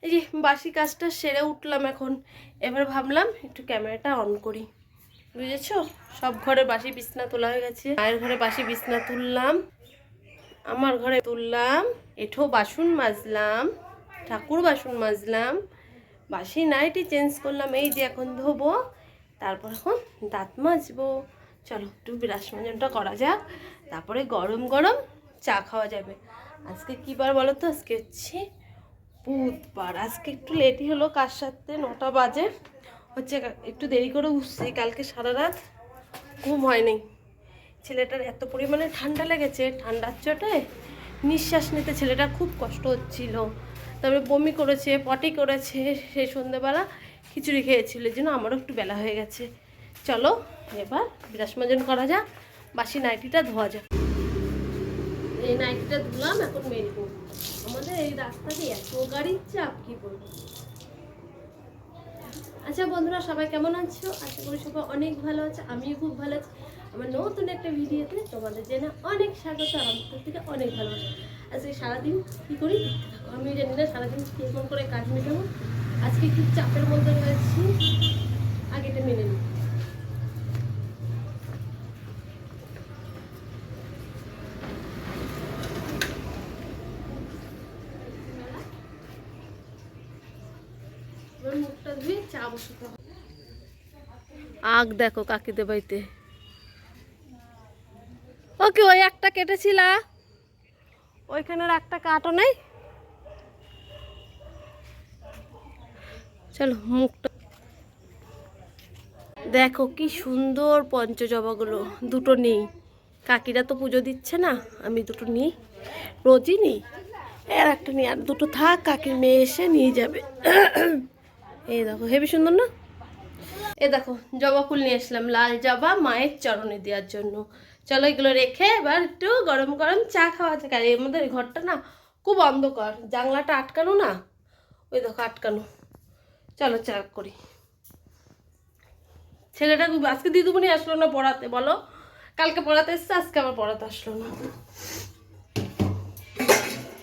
এই যে বাসি কাজটা সেরে উঠলাম এখন। এবার ভাবলাম একটু ক্যামেরাটা অন করি, বুঝেছো? সব ঘরে বাসি বিছনা তোলা হয়ে গেছে। মায়ের ঘরে বাসি বিছনা তুললাম, আমার ঘরে তুললাম, এঠো বাসন মাজলাম, ঠাকুর বাসন মাজলাম, বাসি নাইটি চেঞ্জ করলাম, এই যে এখন ধোবো, তারপর এখন দাঁত মাজবো। চলো একটু ব্রাশ মাজনটা করা যাক, তারপরে গরম গরম চা খাওয়া যাবে। আজকে কী বার বলো তো? আজকে হচ্ছে বুধবার। আজকে একটু লেটই হলো, কার সাথে 9টা বাজে হচ্ছে, একটু দেরি করে উঠছি। কালকে সারা রাত ঘুম হয়নি। ছেলেটার এত পরিমাণে ঠান্ডা লেগেছে, ঠান্ডার চোটে নিঃশ্বাস নিতে ছেলেটার খুব কষ্ট হচ্ছিল। তারপরে বমি করেছে, পটি করেছে, সেই সন্ধ্যেবেলা খিচুড়ি খেয়েছিল, এই জন্য আমারও একটু বেলা হয়ে গেছে। চলো এবার ব্রাশ মাজন করা যাক, বাসি নাইটিটা ধোয়া যাক। এই নাইটিটা ধুলাম, এখন মেলবো। আমাদের এই রাস্তা দিয়ে এত গাড়ির চাপ, কি বলবো। আচ্ছা বন্ধুরা, সবাই কেমন আছো? আশা করি সবাই অনেক ভালো আছে, আমিও খুব ভালো আছি। আমার নতুন একটা ভিডিওতে তোমাদের জেনে অনেক স্বাগত, আমার থেকে অনেক ভালোবাসা। আজকে সারাদিন কী করি দেখতে থাকো। আমি জানি না সারাদিন কেমন করে কাজ মেটাবো, আজকে একটু চাপের মধ্যে রয়েছি, আগে এটা মেনে নিই। মুখটা ধুয়ে চা বসাতে হবে। আগ দেখো কাকিদের বাড়িতে। ওকে, ওই একটা কেটেছিলা, ওইখানের একটা কাটো নেই। চলো মুখটা দেখো কি সুন্দর পঞ্চজবাগুলো, দুটো নিই। কাকিরা তো পুজো দিচ্ছে না, আমি দুটো নিই, রোজই নিই। এর একটা নিই, আর দুটো থাক, কাকির মেয়ে এসে নিয়ে যাবে। এই দেখো হেবি সুন্দর না? এ দেখো জবা ফুল নিয়ে আসলাম, লাল জবা, মায়ের চরণে দেওয়ার জন্য। চলো এগুলো রেখে এবার একটু গরম গরম চা খাওয়া যাক। আর এর মধ্যে ঘরটা না খুব অন্ধকার, জানলাটা আটকানো না, ওই দেখো আটকানো। চলো চা করি। ছেলেটা আজকে দিদুমণি আসলো না পড়াতে, বলো? কালকে পড়াতে এসছে, আজকে আবার পড়াতে আসলো না।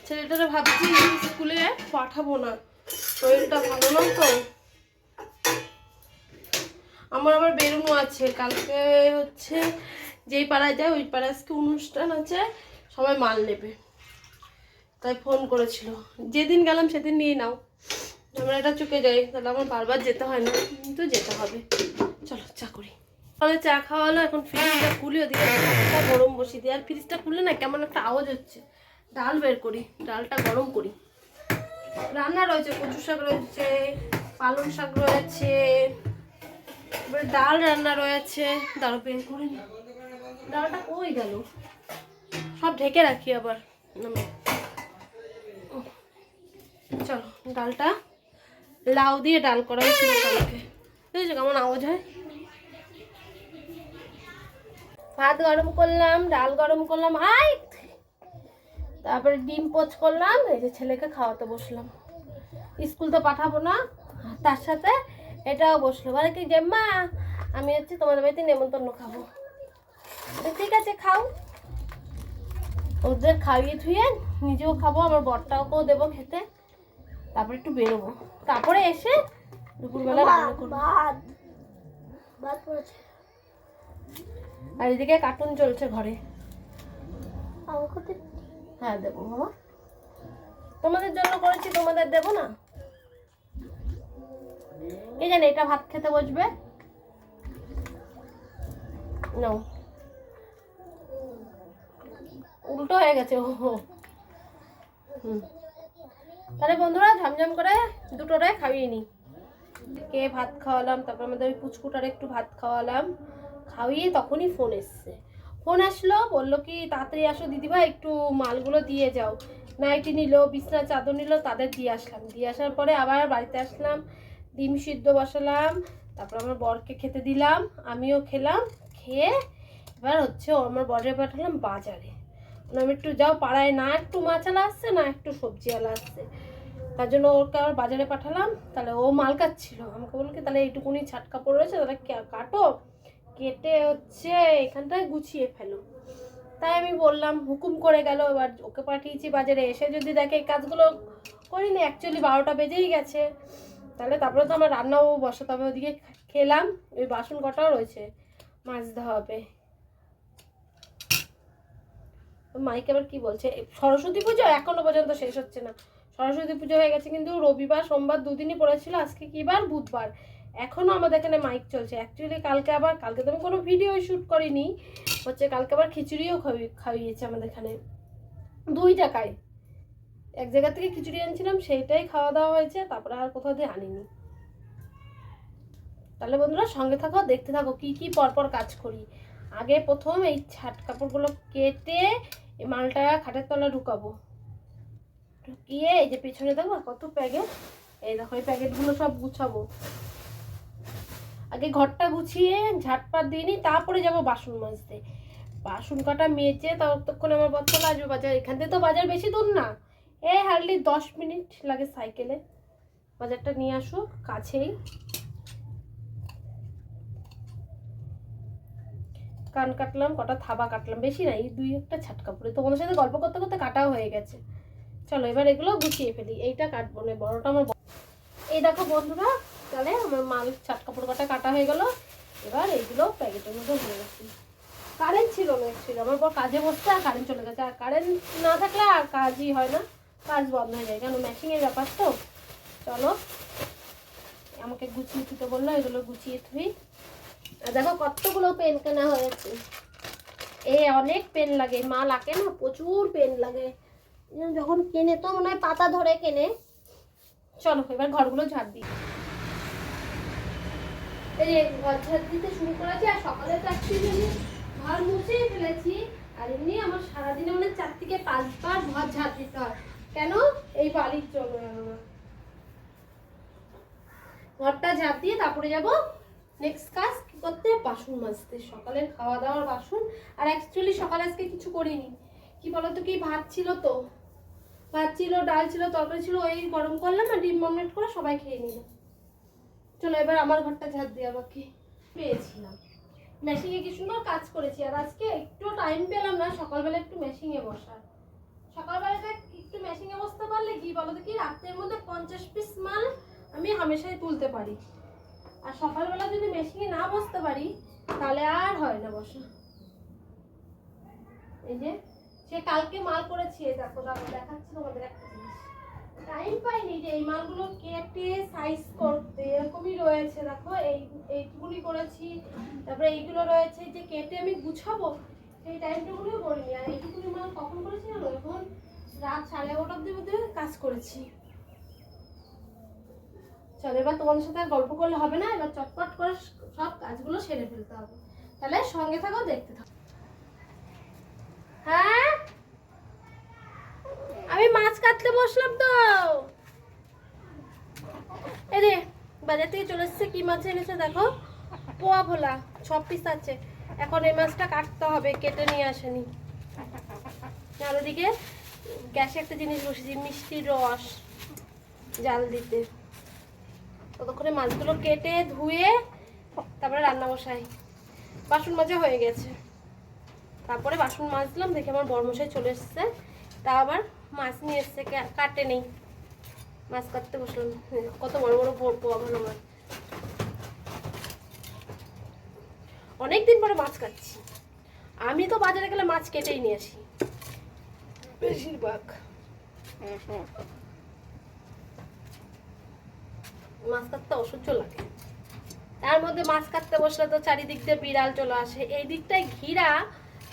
ছেলেটারা ভাবছি স্কুলে পাঠাবো না, শরীরটা ভালো না তো। আমার আবার বেরোনো আছে কালকে, হচ্ছে যেই পাড়ায় যায় ওই পাড়ায় আজকে অনুষ্ঠান আছে, সবাই মাল নেবে, তাই ফোন করেছিল। যেদিন গেলাম সেদিন নিয়ে নাও, আমরা এটা চুকে যাই, তাহলে আমার বারবার যেতে হয় না, কিন্তু যেতে হবে। চলো চা করি। তাহলে চা খাওয়া হলো, এখন ফ্রিজটা খুলি, ওদিকে ভাতটা গরম বসিয়ে দিই। আর ফ্রিজটা খুললে না কেমন একটা আওয়াজ হচ্ছে। ডাল বের করি, ডালটা গরম করি। রান্না রয়েছে, কচু শাক রয়েছে, পালং শাক রয়েছে, এবারে ডাল রান্না রয়েছে। দাঁড়ো বের করে নি, ডালটা কই গেল, সব ঢেকে রাখি আবার। চলো ডালটা, লাউ দিয়ে ডাল করা হয়েছিল কালকে, বুঝেছো কেমন আওয়াজ হয়। ভাত গরম করলাম, ডাল গরম করলাম, তারপরে ডিম পোচ করলাম, এই যে ছেলেকে খাওয়াতে বসলাম। স্কুল তো পাঠাবো না, তার সাথে এটাও বসলো, বলে কি যে মা আমি হচ্ছে তোমাদের বাড়িতে নেমন্তন্ন খাবো। ঠিক আছে খাও, ওদের খাইয়ে থুয়ে নিজেও খাবো, আমার বরটাকেও দেবো খেতে, তারপর একটু বেরোবো, তারপরে এসে দুপুরবেলা রান্না করবো। আর এদিকে কার্টুন চলছে ঘরে। হ্যাঁ দেবো বাবা, তোমাদের জন্য করেছি, তোমাদের দেবো না? কে জানে এটা ভাত খেতে বসবে। নাও, উল্টো হয়ে গেছে। ও তাহলে বন্ধুরা ঝমঝম করে দুটোরে খাইয়ে নি। কে ভাত খাওয়ালাম, তারপর আমাদের ওই পুচকুটার একটু ভাত খাওয়ালাম, খাওয়িয়ে তখনই ফোন এসছে। ফোন আসলো, বললো কি তাড়াতাড়ি আসো দিদিভাই, একটু মালগুলো দিয়ে যাও। নাইটি নিল, বিছনা চাদর নিল, তাদের দিয়ে আসলাম। দিয়ে আসার পরে আবার বাড়িতে আসলাম, ডিম সিদ্ধ বসালাম, তারপর আমার বরকে খেতে দিলাম, আমিও খেলাম। খেয়ে এবার হচ্ছে আমার বরের পাঠালাম বাজারে। আমি একটু যাও, পাড়ায় না একটু মাছালা আসছে, না একটু সবজিওয়ালা আসছে, তার জন্য ওকে আবার বাজারে পাঠালাম। তাহলে ও মাল কাটছিল, আমাকে বললো কি তাহলে এইটুকুনি ছাট কাপড় রয়েছে, তাহলে কাটো, কেটে হচ্ছে এখানটায় গুছিয়ে ফেলো। তাই আমি বললাম, হুকুম করে গেল। এবার ওকে পাঠিয়েছি বাজারে, এসে যদি দেখে এই কাজগুলো করিনি, অ্যাকচুয়ালি 12টা বেজেই গেছে। তাহলে তারপরে তো আমার রান্নাও বসাতে হবে, ওদিকে খেলাম, ওই বাসন কটাও রয়েছে মাজতে হবে। মাইকে আবার কি বলছে, সরস্বতী পুজো এখনো পর্যন্ত শেষ হচ্ছে না। সরস্বতী পুজো হয়ে গেছে কিন্তু রবিবার সোমবার দুদিনই পড়েছিল, আজকে কি বার, বুধবার, এখনো আমাদের এখানে মাইক চলছে। অ্যাকচুয়ালি কালকে তো আমি কোনো ভিডিও শ্যুট করিনি, হচ্ছে কালকে আবার খিচুড়িও খাইয়েছে আমাদের এখানে 2 টাকায়। এক জায়গা থেকে খিচুড়ি আনছিলাম, সেইটাই খাওয়া দাওয়া হয়েছে, তারপরে আর কোথাও দিয়ে আনিনি। তাহলে বন্ধুরা সঙ্গে থাকো, দেখতে থাকো কি কি পরপর কাজ করি। আগে প্রথম এই ছাট কাপড়গুলো কেটে এই মালটা খাটের তলায় ঢুকাবো, ঢুকিয়ে এই যে পিছনে দেখো কত প্যাকেট, এই দেখো এই প্যাকেটগুলো সব গুছাবো। আগে ঘরটা গুছিয়ে ঝাটপাট দিয়ে নিই, তারপরে যাবো বাসন মাজতে। বাসন কাটা মেজে ততক্ষণ আমার বচ্চা আসবে বাজার, এখান থেকে তো বাজার বেশি দূর না, এই হার্ডলি 10 মিনিট লাগে সাইকেলে। বাজারটা নিয়ে আসুক কাছেই। কান কাটলাম, কটা থাবা কাটলাম, বেশি না, এই 2-1টা ছাট কাপড়ে তোমাদের সাথে গল্প করতে করতে কাটাও হয়ে গেছে। চলো এবার এগুলো গুছিয়ে ফেলি, এইটা কাটবো না, বড়টা আমার। এই দেখো বন্ধুরা, তাহলে আমার মাল ছাট কাপড় কাটা হয়ে গেল। এবার এইগুলো প্যাকেটের মধ্যে ভরে রাখি। কারেন্ট ছিল না অ্যাকচুয়ালি, আমার পর কাজে বসতে আর কারেন্ট চলে গেছে, আর কারেন্ট না থাকলে আর কাজই হয় না, কাজ বন্ধ হয়ে যায়, কেন মেশিনের ব্যাপার তো। চলো আমাকে গুছিয়ে দিতে বললো, এগুলো গুছিয়ে থুই। আর দেখো কতগুলো পেন কেনা হয়েছে, অনেক পেন লাগে, মা লাগে না, প্রচুর পেন লাগে, যখন কেনে তো মনে হয় পাতা ধরে কেনে। চলো এবার ঘরগুলো ঝাড় দিই। এই যে ঘর ঝাড় দিতে শুরু করেছি, আর সকালে তো অ্যাকচুয়ালি ঘর মুছে ফেলেছি, আর এমনি আমার সারাদিনে মানে 4 থেকে 5 বার ঘর ঝাড় দিতে হয়। কেন? এই বালির জন্য। ঘরটা ঝাড় দিয়ে তারপরে যাব নেক্সট কাজ কি করতে, বাসন মাজতে, সকালের খাওয়া দাওয়ার বাসন। আর অ্যাকচুয়ালি সকালে আজকে কিছু করিনি, কি বলতো, কি ভাত ছিল, ডাল ছিল, তরকারি ছিল, ওই গরম করলাম আর ডিম অমলেট করে সবাই খেয়ে নিল। চলো এবার আমার ঘরটা ঝাড় দিয়ে আমাকে পেয়েছিলাম, মেশিনে কি সুন্দর কাজ করেছি। আর আজকে একটু টাইম পেলাম না সকালবেলা একটু মেশিনে বসার। সকালবেলাটা একটু মেশিনে বসতে পারলে কি বলতো, কি রাতের মধ্যে 50 পিস মাল আমি হামেশাই তুলতে পারি। আর সকালবেলা যদি মেশিনে না বসতে পারি তাহলে আর হয় না বসা। এই যে সে কালকে মাল করেছি, দেখো দেখাচ্ছি তোমাদের একটা জিনিস, টাইম পাইনি যে এই মালগুলো কেটে সাইজ করতে, এরকমই রয়েছে দেখো, এইটুকুনি করেছি, তারপরে এইগুলো রয়েছে যে কেটে আমি গুছাবো, সেই টাইমটুকুনিও করিনি। আর এইটুকুনি মাল কখন করেছি জানো, এখন রাত 11:30 অব্দি মধ্যে কাজ করেছি। চলো এবার তোমাদের সাথে আর গল্প করলে হবে না, এবার চটপট করে সব কাজগুলো সেরে ফেলতে হবে। তাহলে সঙ্গে থাকো, দেখতে থাকো। হ্যাঁ আমি মাছ কাটতে বসলাম তো। এই রে বাজার থেকে চলে এসেছে, কি মাছ এনেছে দেখো, পোয়া ভোলা 6 পিস আছে। এখন এই মাছটা কাটতে হবে, কেটে নিয়ে আসেনি। আর ওদিকে গ্যাসে একটা জিনিস বসেছি, মিষ্টির রস জাল দিতে, ততক্ষণে মাছগুলো কেটে ধুয়ে তারপরে রান্না বসাই। বাসন মাজা হয়ে গেছে, তারপরে বাসন মাজলাম, দেখে আমার বড়মশাই চলে এসছে, তা আবার মাছ নিয়ে এসছে, কাটে নেই, মাছ কাটতে বসলাম। কত বড় বড় পোয়া ভালো মাছ, অনেকদিন পরে মাছ কাটছি। আমি তো বাজারে গেলে মাছ কেটেই নিয়ে আসি বেশিরভাগ, মাছ কাটতে অসহ্য লাগে। তার মধ্যে মাছ কাটতে বসলে তো চারিদিক দিয়ে বিড়াল চলে আসে, এই দিকটায় ঘিরা,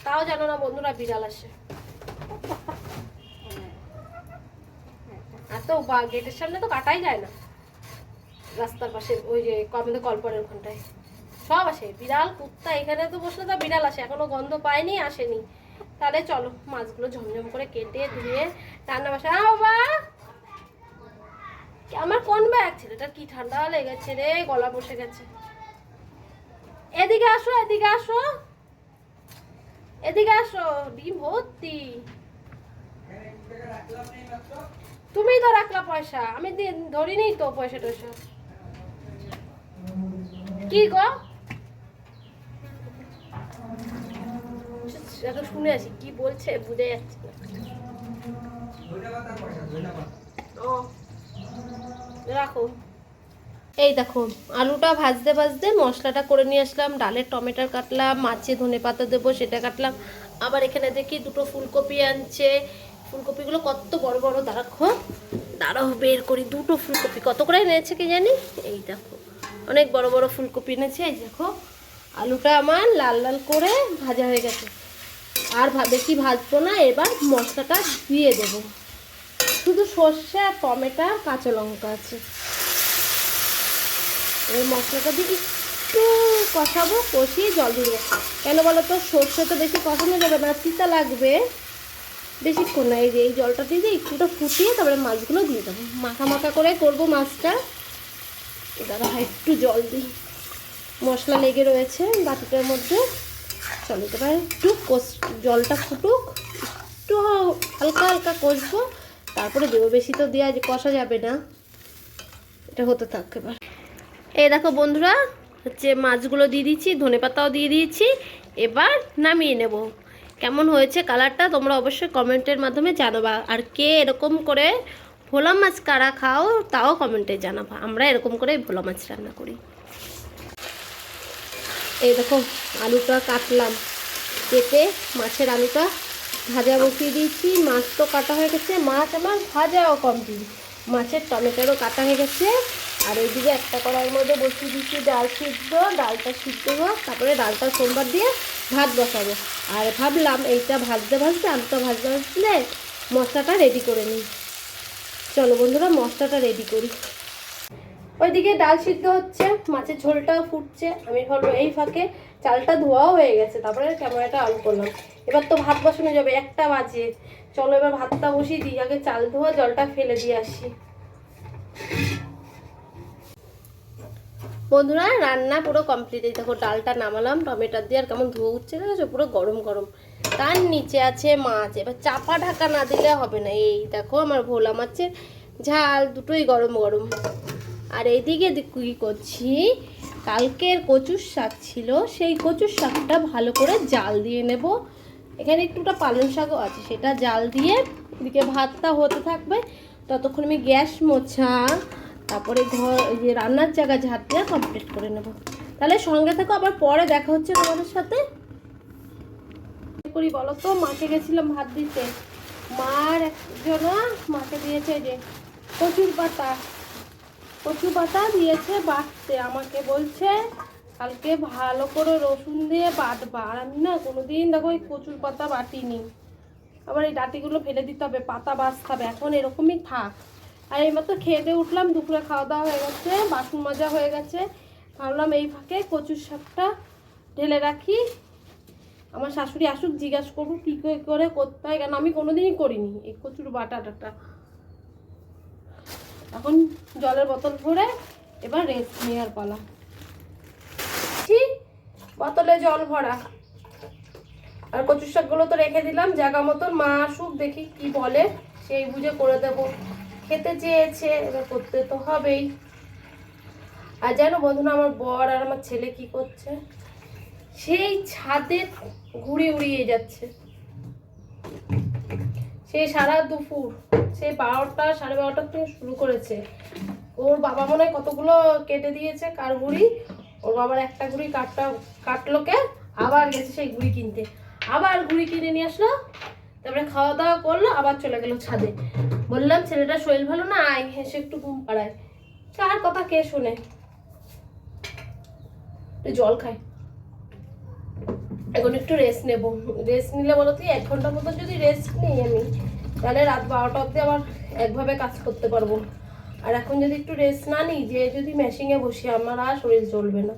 তাও জানো না বন্ধুরা বিড়াল আসে। আর তো গেটের সামনে তো কাটাই যায় না, রাস্তার পাশে ওই যে আমাদের কলপারের ওখানটায় সব আসে, বিড়াল কুত্তা, এখানে তো বসলে তো বিড়াল আসে, এখনো গন্ধ পায়নি, আসেনি। তাহলে চলো মাছগুলো ঝমঝম করে কেটে ধুয়ে রান্না বসা। বাবা আমার কোন ব্যাগ, ছেলেটার কি ঠান্ডা লেগেছে রে, গলা বসে গেছে। এদিকে আসো, এদিকে আসো, এদিকে আসো, ডিম ভর্তি। তুমি তো রাখলা পয়সা, আমি ধরিনি তো পয়সা টয়সা। কি গো শুনে আসি কি বলছে, বুঝে যাচ্ছে না। ও রাখো। এই দেখো আলুটা ভাজতে ভাজতে মশলাটা করে নিয়ে আসলাম, ডালের টমেটো কাটলাম, মাছে ধনে পাতা দেবো সেটা কাটলাম, আবার এখানে দেখি দুটো ফুলকপি আনছে, ফুলকপিগুলো কত বড় বড়, দাঁড়াও বের করি, দুটো ফুলকপি কত করে এনেছে কি জানি, এই দেখো অনেক বড় বড় ফুলকপি এনেছে। এই দেখো আলুটা আমার লাল লাল করে ভাজা হয়ে গেছে, আর বেশি ভাজবো না, এবার মশলাটা দিয়ে দেবো, শুধু সর্ষে আর টমেটো আর কাঁচা লঙ্কা আছে। এই মশলাটা দিয়ে একটু কষাবো, কষিয়ে জল দিয়ে দেবো। কেন বলো তো, সর্ষে তো বেশি কষানো যাবে না, তিতা লাগবে, বেশিক্ষণ না। এই যে এই জলটা দিয়ে একটুটা ফুটিয়ে তারপরে মাছগুলো দিয়ে দেবো, মাখা মাখা করে করবো মাছটা। দাঁড়া একটু জল দিই, মশলা লেগে রয়েছে বাটিটার মধ্যে। চলো এবার একটু জলটা ফুটুক, একটু হালকা হালকা কষবো, তারপরে দেবো, বেশি তো দেওয়া কষা যাবে না, এটা হতে থাকবে। এবার এই দেখো বন্ধুরা হচ্ছে মাছগুলো দিয়ে দিচ্ছি, ধনেপাতাও দিয়ে দিয়েছি, এবার নামিয়ে নেব। কেমন হয়েছে কালারটা তোমরা অবশ্যই কমেন্টের মাধ্যমে জানাবা, আর কে এরকম করে ভোলা মাছ কারা খাও তাও কমেন্টে জানাবা। আমরা এরকম করে ভোলা মাছ রান্না করি। এই দেখো আলুটা কাটলাম, কেটে মাছের আলুটা ভাজা বসিয়ে দিয়েছি, মাছ তো কাটা হয়ে গেছে, মাছ আমার ভাজাও কমপ্লিট, মাছের টমেটোরও কাটা হয়ে গেছে। আর এইদিকে একটা কড়াইয়ের মধ্যে বসিয়ে দিচ্ছি ডাল সিদ্ধ, ডালটা সিদ্ধ হোক, তারপরে ডালটা সোমবার দিয়ে ভাত বসাবো। আর ভাবলাম এইটা ভাজতে ভাজতে আলুটা ভাজতে ভাজলে মশলাটা রেডি করে নিই। চলো বন্ধুরা মশলাটা রেডি করি। ওইদিকে ডাল সিদ্ধ হচ্ছে, মাছের ঝোলটাও ফুটছে, আমি ভাবলো এই ফাঁকে চালটা ধোয়াও হয়ে গেছে, তারপরে ক্যামেরাটা অন করলাম। এবার তো ভাত বসানো যাবে, 1টা বাজে, চলো এবার ভাতটা বসিয়ে দিই, আগে চাল ধোয়া জলটা ফেলে দিয়ে আসি। বন্ধুরা রান্না পুরো কমপ্লিট। এই দেখো ডালটা নামালাম টমেটো দিয়ে, আর কেমন ধোয়া উঠছে দেখো, পুরো গরম গরম, তার নিচে আছে মাছ, এবার চাপা ঢাকা না দিলে হবে না। এই দেখো আমার ভোলা মাছের ঝাল দুটোই গরম গরম। আর এইদিকে কী করছি, কালকের কচুর শাক ছিল, সেই কচুর শাকটা ভালো করে জাল দিয়ে নেব। এখানে একটুটা পালং শাকও আছে, সেটা জাল দিয়ে এদিকে ভাতটা হতে থাকবে, ততক্ষণ আমি গ্যাস মোছা, তারপরে ঘর যে রান্নার জায়গা ঝাড় দিয়ে কমপ্লিট করে নেব। তাহলে সঙ্গে থাকো, আবার পরে দেখা হচ্ছে তোমাদের সাথে। করি বলো তো, মাকে গেছিলাম ভাত দিতে, মার একজন মাকে দিয়েছে যে কচু পাতা দিয়েছে বাটতে, আমাকে বলছে কালকে ভালো করে রসুন দিয়ে বাটবা। আর আমি না কোনোদিন দেখো ওই কচুর পাতা বাটিনি, আবার এই ডাঁটিগুলো ফেলে দিতে হবে, পাতা বাছতে হবে, এখন এরকমই থাক। আর এইমাত্র খেয়ে দিয়ে উঠলাম, দুপুরে খাওয়া দাওয়া হয়ে গেছে, বাসন মাজা হয়ে গেছে, ভাবলাম এই ফাঁকে কচুর শাকটা ঢেলে রাখি, আমার শাশুড়ি আসুক জিজ্ঞাসা করবো কী করে করতে হয়, কেন আমি কোনোদিনই করিনি এই কচুর বাটাটা। এখন জলের বোতল ভরে এবার রেস্ট নেওয়ার পালা, বোতলে জল ভরা। আর কচুর শাকগুলো তো রেখে দিলাম জায়গা মতন, মা আসুক দেখি কি বলে, সেই বুঝে করে দেব। খেতে চেয়েছে এবার করতে তো হবেই। আর জানো বন্ধুরা আমার বর আর আমার ছেলে কি করছে, সেই ছাদে ঘুরে উড়িয়ে যাচ্ছে, সেই সারা দুপুর, সেই 12টা 12:30 থেকে শুরু করেছে। ওর বাবা মনে হয় কতগুলো কেটে দিয়েছে কার ঘুড়ি, ওর বাবার একটা ঘুড়ি কাটলো কে, আবার গেছে সেই ঘুড়ি কিনতে, আবার ঘুড়ি কিনে নিয়ে আসলো, তারপরে খাওয়া দাওয়া করলো, আবার চলে গেল ছাদে। বললাম ছেলেটা শরীর ভালো না, আয় এসে একটু ঘুম পাড়ায়, কার কথা কে শোনে, জল খায়। এখন একটু রেস্ট নেব, রেস্ট নিলে বলো তুই 1 ঘন্টা মতো যদি রেস্ট নিই আমি, তাহলে রাত 12টা অবধি আবার একভাবে কাজ করতে পারবো। আর এখন যদি একটু রেস্ট না নিই, যে যদি মেশিনে বসি, আমার আর শরীর চলবে না।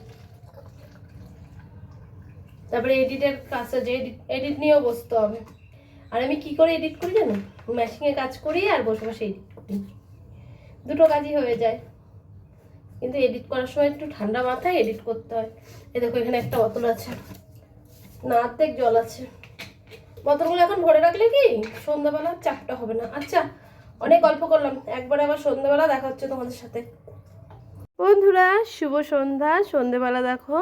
তারপরে এডিটের কাজটা, যে এডিট নিয়েও বসতে হবে। আর আমি কি করে এডিট করি জানো, মেশিনে কাজ করি আর বসে বসে এডিট করি, দুটো কাজই হয়ে যায়। কিন্তু এডিট করার সময় একটু ঠান্ডা মাথায় এডিট করতে হয়। এই দেখো এখানে একটা বোতল আছে, না অর্ধেক জল আছে, বোতলগুলো এখন ভরে রাখলে কি সন্ধ্যাবেলা চাপটা হবে না। আচ্ছা অনেক গল্প করলাম, একবারে আবার সন্ধ্যাবেলা দেখা হচ্ছে তোমাদের সাথে। বন্ধুরা শুভ সন্ধ্যা। সন্ধ্যেবেলা দেখো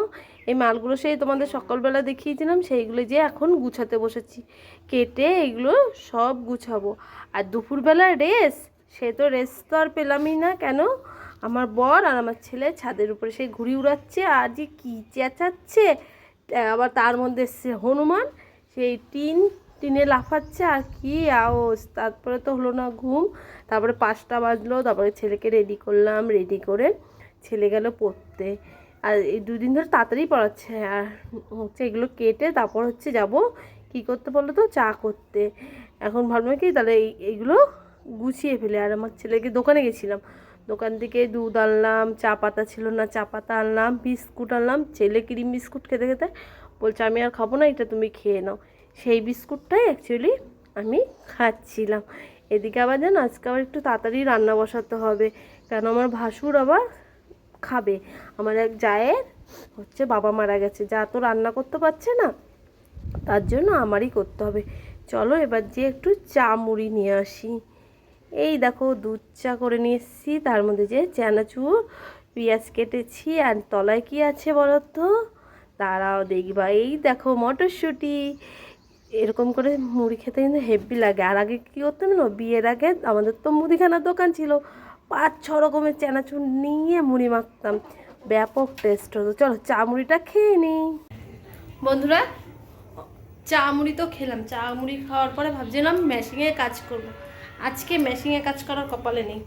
এই মালগুলো সেই তোমাদের সকালবেলা দেখিয়েছিলাম, সেইগুলো যে এখন গুছাতে বসেছি, কেটে এগুলো সব গুছাবো। আর দুপুরবেলা রেস্ট, সে তো রেস্ট তো আর পেলামই না। কেন, আমার বর আর আমার ছেলে ছাদের উপরে সেই ঘুড়ি উড়াচ্ছে আর যে কী চেঁচাচ্ছে। আবার তার মধ্যে সে হনুমান সেই টিনে লাফাচ্ছে আর কি আওয়াজ। তারপরে তো হলো না ঘুম। তারপরে 5টা বাজলো, তারপরে ছেলেকে রেডি করলাম, রেডি করে ছেলে গেল পড়তে। আর এই 2 দিন ধরে তাড়াতাড়ি পড়াচ্ছে। আর হচ্ছে এগুলো কেটে তারপর হচ্ছে যাব কি করতে বলো তো, চা করতে। এখন ভাবলাম কি তাহলে এইগুলো গুছিয়ে ফেলে। আর আমার ছেলেকে দোকানে গেছিলাম, দোকান থেকে দুধ আনলাম, চা পাতা ছিল না চা পাতা আনলাম, বিস্কুট আনলাম। ছেলে ক্রিম বিস্কুট খেতে খেতে বলছে আমি আর খাবো না, এটা তুমি খেয়ে নাও। সেই বিস্কুটটাই অ্যাকচুয়ালি আমি খাচ্ছিলাম। এদিকে আবার যেন আজকে আবার একটু তাড়াতাড়ি রান্না বসাতে হবে, কেন আমার ভাসুর আবার খাবে। আমার এক জায়ের হচ্ছে বাবা মারা গেছে, যা তো রান্না করতে পারছে না, তার জন্য আমারই করতে হবে। চলো এবার যে একটু চা মুড়ি নিয়ে আসি। এই দেখো দুধ চা করে নিয়ে এসেছি, তার মধ্যে যে চানাচুর পেঁয়াজ কেটেছি। আর তলায় কি আছে বলো তো, তারাও দেখবা। এই দেখো মটরশুঁটি। এরকম করে মুড়ি খেতে কিন্তু হেভি লাগে। আর আগে কী করতাম না, বিয়ের আগে আমাদের তো মুদিখানার দোকান ছিল, 5-6 রকমের চানাচুর নিয়ে মুড়ি মাখতাম, ব্যাপক টেস্ট হতো। চলো চা মুড়িটা খেয়ে নিই বন্ধুরা। চা মুড়ি তো খেলাম, চা মুড়ি খাওয়ার পরে ভাবছিলাম মেশিনে কাজ করব। আজকে মেশিনে কাজ করার কপালে নেই।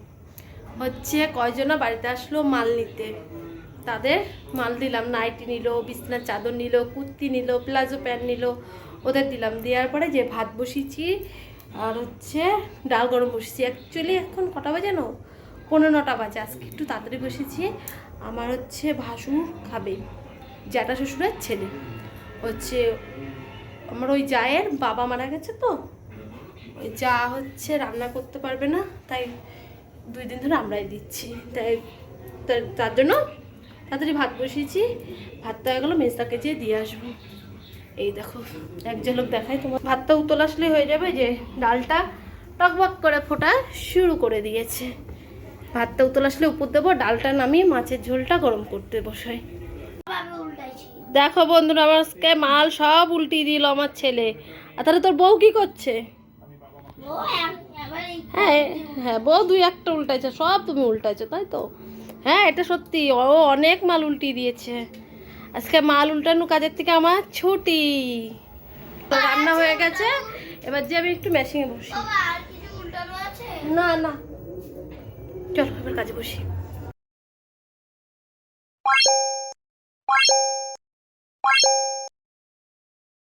হচ্ছে কয়জনা বাড়িতে আসলো মাল নিতে, তাদের মাল দিলাম। নাইটি নিল, বিছনার চাদর নিল, কুর্তি নিল, প্লাজো প্যান্ট নিল, ওদের দিলাম। দেওয়ার পরে যে ভাত বসিয়েছি আর হচ্ছে ডাল গরম বসিয়েছি। অ্যাকচুয়ালি এখন কটা বাজে না, 9:15 বাজে। আজকে একটু তাড়াতাড়ি বসেছি। আমার হচ্ছে ভাসুর খাবে, জ্যাঠা শ্বশুরের ছেলে। হচ্ছে আমার ওই জায়ের বাবা মারা গেছে, তো ওই যা হচ্ছে রান্না করতে পারবে না, তাই 2 দিন ধরে আমরাই দিচ্ছি। তাই তার জন্য তাড়াতাড়ি ভাত বসিয়েছি। ভাতটা হয়ে গেলো, মেজদাকে যেয়ে দিয়ে আসবো। এই দেখো এক ঝলক দেখাই তোমার, ভাতটা উতল আসলে হয়ে যাবে। যে ডালটা টকবক করে ফোটা শুরু করে দিয়েছে। ভাতটা উতল আসলে উপর দেবো, ডালটা নামিয়ে মাছের ঝোলটা গরম করতে বসাই। দেখো বন্ধুরা, আমার আজকে মাল সব উল্টিয়ে দিল আমার ছেলে। আর তাহলে তোর বউ কি করছে? হ্যাঁ হ্যাঁ, বউ 2-1টা উল্টাইছে, সব তুমি উল্টাইছো তাই তো? হ্যাঁ এটা সত্যি, ও অনেক মাল উল্টিয়ে দিয়েছে। আজকে মাল উল্টানো কাজের থেকে আমার ছুটি। তো রান্না হয়ে গেছে, এবার যে আমি একটু মেশিনে বসি। না না, চলো এবার কাজে বসি।